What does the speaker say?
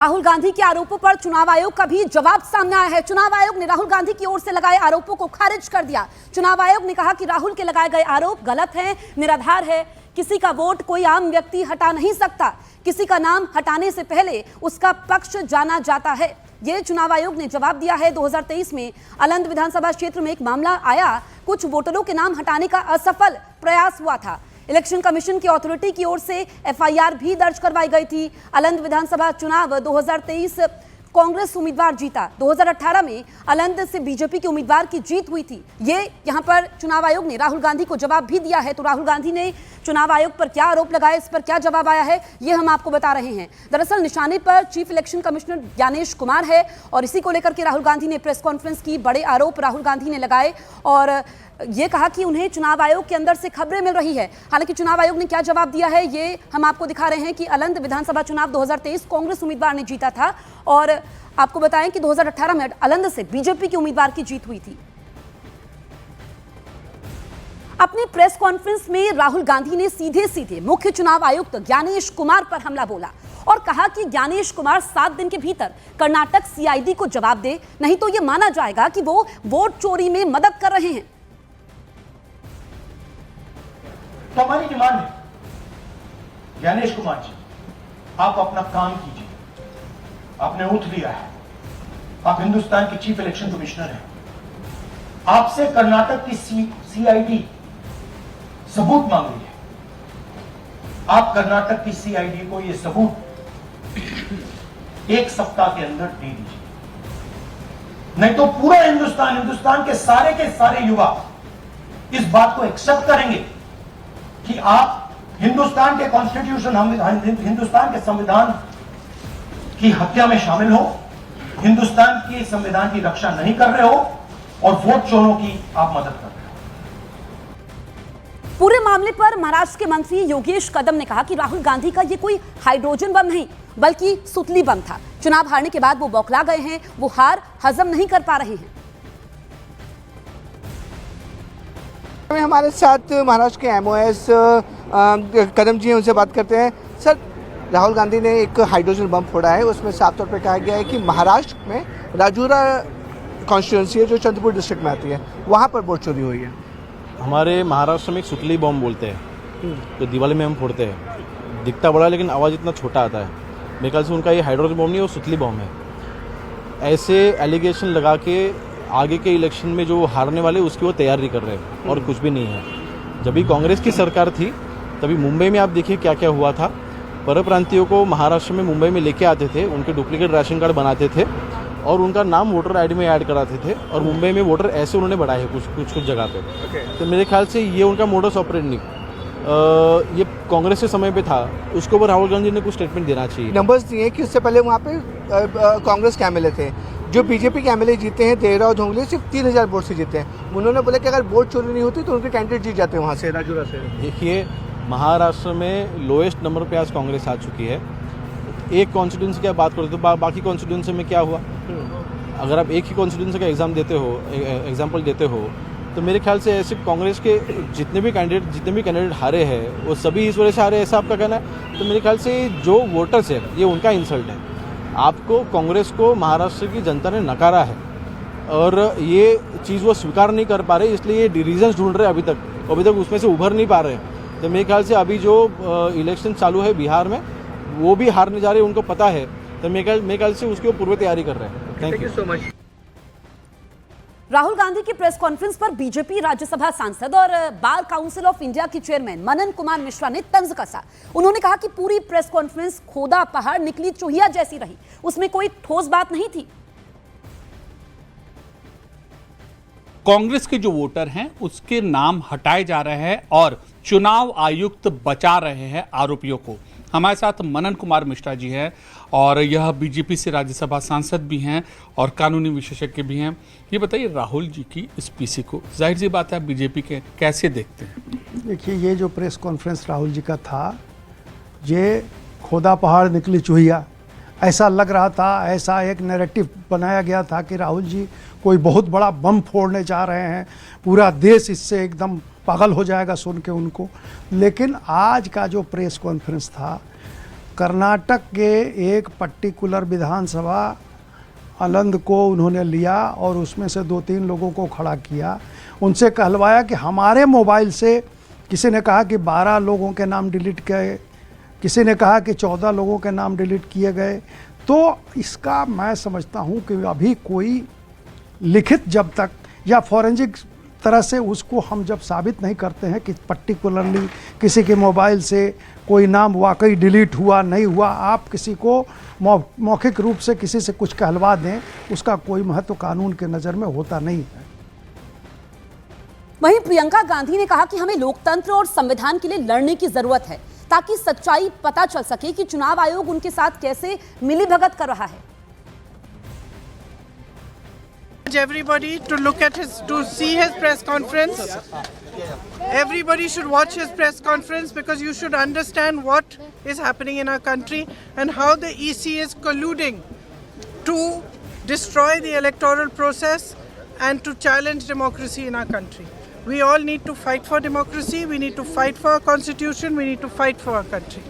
राहुल गांधी के आरोपों पर चुनाव आयोग का भी जवाब सामने आया है। चुनाव आयोग ने राहुल गांधी की ओर से लगाए आरोपों को खारिज कर दिया। चुनाव आयोग ने कहा कि राहुल के लगाए गए आरोप गलत हैं, निराधार है। किसी का वोट कोई आम व्यक्ति हटा नहीं सकता। किसी का नाम हटाने से पहले उसका पक्ष जाना जाता है। ये चुनाव आयोग ने जवाब दिया है। 2023 में अलंद विधानसभा क्षेत्र में एक मामला आया। कुछ वोटरों के नाम हटाने का असफल प्रयास हुआ था। इलेक्शन कमीशन की अथॉरिटी की ओर से एफआईआर भी दर्ज करवाई गई थी। अलंद विधानसभा चुनाव 2023 कांग्रेस उम्मीदवार जीता। 2018 में अलंद से बीजेपी के उम्मीदवार की जीत हुई थी। ये यहां पर चुनाव आयोग ने राहुल गांधी को जवाब भी दिया है। तो राहुल गांधी ने चुनाव आयोग पर क्या आरोप लगाए, इस पर क्या जवाब आया है, ये हम आपको बता रहे हैं। दरअसल निशाने पर chief election commissioner Gyanesh Kumar है और इसी को लेकर के राहुल गांधी ने प्रेस कॉन्फ्रेंस की। बड़े आरोप राहुल गांधी ने लगाए और ये कहा कि उन्हें चुनाव आयोग के अंदर से खबरें मिल रही है। हालांकि चुनाव आयोग ने क्या जवाब दिया है ये हम आपको दिखा रहे हैं कि अलंद विधानसभा चुनाव 2023 कांग्रेस उम्मीदवार ने जीता था और आपको बताएं कि 2018 में अलंद से बीजेपी के उम्मीदवार की जीत हुई थी। अपनी प्रेस कॉन्फ्रेंस में राहुल गांधी ने सीधे सीधे मुख्य चुनाव आयुक्त ज्ञानेश कुमार पर हमला बोला और कहा कि ज्ञानेश कुमार 7 दिन के भीतर कर्नाटक सीआईडी को जवाब दे, नहीं तो यह माना जाएगा कि वो वोट चोरी में मदद कर रहे हैं। तो हमारी डिमांड है, ज्ञानेश कुमार जी, आप अपना काम कीजिए। आपने उठ लिया है, आप हिंदुस्तान के चीफ इलेक्शन कमिश्नर हैं। आपसे कर्नाटक की सीआईडी सबूत मांग रही है। आप कर्नाटक की सीआईडी को यह सबूत 1 सप्ताह के अंदर दे दीजिए, नहीं तो पूरा हिंदुस्तान के सारे युवा इस बात को एक्सेप्ट करेंगे कि आप हिंदुस्तान के कॉन्स्टिट्यूशन, हिंदुस्तान के संविधान की हत्या में शामिल हो, हिंदुस्तान के संविधान की रक्षा नहीं कर रहे हो और वोट चोरों की आप मदद कर रहे हो। पूरे मामले पर महाराष्ट्र के मंत्री योगेश कदम ने कहा कि राहुल गांधी का यह कोई हाइड्रोजन बम नहीं बल्कि सुतली बम था। चुनाव हारने के बाद वो बौखला गए हैं, वो हार हजम नहीं कर पा रहे हैं। हमारे साथ महाराष्ट्र के एमओएस कदम जी हैं, उनसे बात करते हैं। सर, राहुल गांधी ने एक हाइड्रोजन बम फोड़ा है, उसमें साफ तौर पे कहा गया है कि महाराष्ट्र में राजूरा कॉन्स्टिट्यूंसी है जो चंद्रपुर डिस्ट्रिक्ट में आती है, वहाँ पर वोट चोरी हुई है। हमारे महाराष्ट्र में एक सुतली बम बोलते हैं, तो दिवाली में हम फोड़ते हैं। दिखता बड़ा लेकिन आवाज़ इतना छोटा आता है। मेरे ख्याल से उनका ये हाइड्रोजन बम नहीं, वो सुतली बम है। ऐसे एलिगेशन लगा के आगे के इलेक्शन में जो हारने वाले उसकी वो तैयारी कर रहे हैं और कुछ भी नहीं है। जब भी कांग्रेस की सरकार थी तभी मुंबई में आप देखिए क्या क्या हुआ था। परप्रांतियों को महाराष्ट्र में मुंबई में लेके आते थे, उनके डुप्लीकेट राशन कार्ड बनाते थे और उनका नाम वोटर आईडी में ऐड कराते थे और मुंबई में वोटर ऐसे उन्होंने बढ़ाए कुछ जगह पे। तो मेरे ख्याल से ये उनका मोडस ऑपरेंडी ये कांग्रेस के समय पे था। उसके ऊपर राहुल गांधी ने कुछ स्टेटमेंट देना चाहिए। नंबर्स दिए कि उससे पहले वहाँ पे कांग्रेस के एमएलए थे, जो बीजेपी के एमएलए जीते हैं देवराव धोंगले सिर्फ 3000 वोट से जीते हैं। उन्होंने बोला कि अगर वोट चोरी नहीं होती तो उनके कैंडिडेट जीत जाते हैं वहाँ से, राजूरा से। देखिए, महाराष्ट्र में लोएस्ट नंबर पे आज कांग्रेस आ चुकी है। एक कॉन्स्टिट्यूंसी की बात करें तो बाकी कॉन्स्टिट्यूंसी में क्या हुआ। अगर आप एक ही कॉन्स्टिट्यूंसी का एग्जाम्पल देते हो तो मेरे ख्याल से ऐसे कांग्रेस के जितने भी कैंडिडेट हारे हैं वो सभी इस वजह से हारे, ऐसा आपका कहना है। तो मेरे ख्याल से जो वोटर्स है ये उनका इंसल्ट है। आपको कांग्रेस को महाराष्ट्र की जनता ने नकारा है और ये चीज़ वो स्वीकार नहीं कर पा रहे, इसलिए ये रीजंस ढूंढ रहे हैं अभी तक उसमें से उभर नहीं पा रहे हैं। तो मेरे ख्याल से अभी जो इलेक्शन चालू है बिहार में वो भी हारने जा रहे हैं, उनको पता है। तो मेरे ख्याल से उसकी वो पूर्व तैयारी कर रहे हैं। Thank you so much. Rahul Gandhi की प्रेस कॉन्फ्रेंस पर बीजेपी राज्यसभा सांसद और बार काउंसिल ऑफ इंडिया के चेयरमैन मनन कुमार मिश्रा ने तंज कसा। उन्होंने कहा कि पूरी प्रेस कॉन्फ्रेंस खोदा पहाड़ निकली चूहिया जैसी रही, उसमें कोई ठोस बात नहीं थी। कांग्रेस के जो वोटर हैं उसके नाम हटाए जा रहे हैं और चुनाव आयुक्त बचा रहे हैं आरोपियों को। हमारे साथ मनन कुमार मिश्रा जी हैं और यह बीजेपी से राज्यसभा सांसद भी हैं और कानूनी विशेषज्ञ भी हैं। ये बताइए, राहुल जी की इस पीसी को जाहिर सी बात है बीजेपी के कैसे देखते हैं? देखिए, ये जो प्रेस कॉन्फ्रेंस राहुल जी का था, ये खोदा पहाड़ निकली चूहिया ऐसा लग रहा था। ऐसा एक नैरेटिव बनाया गया था कि राहुल जी कोई बहुत बड़ा बम फोड़ने जा रहे हैं, पूरा देश इससे एकदम पागल हो जाएगा सुन के उनको। लेकिन आज का जो प्रेस कॉन्फ्रेंस था, कर्नाटक के एक पर्टिकुलर विधानसभा आनंद को उन्होंने लिया और उसमें से 2-3 लोगों को खड़ा किया, उनसे कहलवाया कि हमारे मोबाइल से, किसी ने कहा कि 12 लोगों के नाम डिलीट किए, किसी ने कहा कि 14 लोगों के नाम डिलीट किए गए। तो इसका मैं समझता हूँ कि अभी कोई लिखित जब तक या फॉरेंसिक तरह से उसको हम जब साबित नहीं करते हैं कि पर्टिकुलरली किसी के मोबाइल से कोई नाम वाकई डिलीट हुआ नहीं हुआ, आप किसी को मौखिक रूप से किसी से कुछ कहलवा दें, उसका कोई महत्व कानून के नज़र में होता नहीं है। वहीं प्रियंका गांधी ने कहा कि हमें लोकतंत्र और संविधान के लिए लड़ने की जरूरत है ताकि सच्चाई पता चल सके कि चुनाव आयोग उनके साथ कैसे मिलीभगत कर रहा है। Everybody to look at to see his press conference. Everybody should watch his press conference because you should understand what is happening in our country and how the EC is colluding to destroy the electoral process and to challenge democracy in our country. We all need to fight for democracy, we need to fight for our constitution, we need to fight for our country.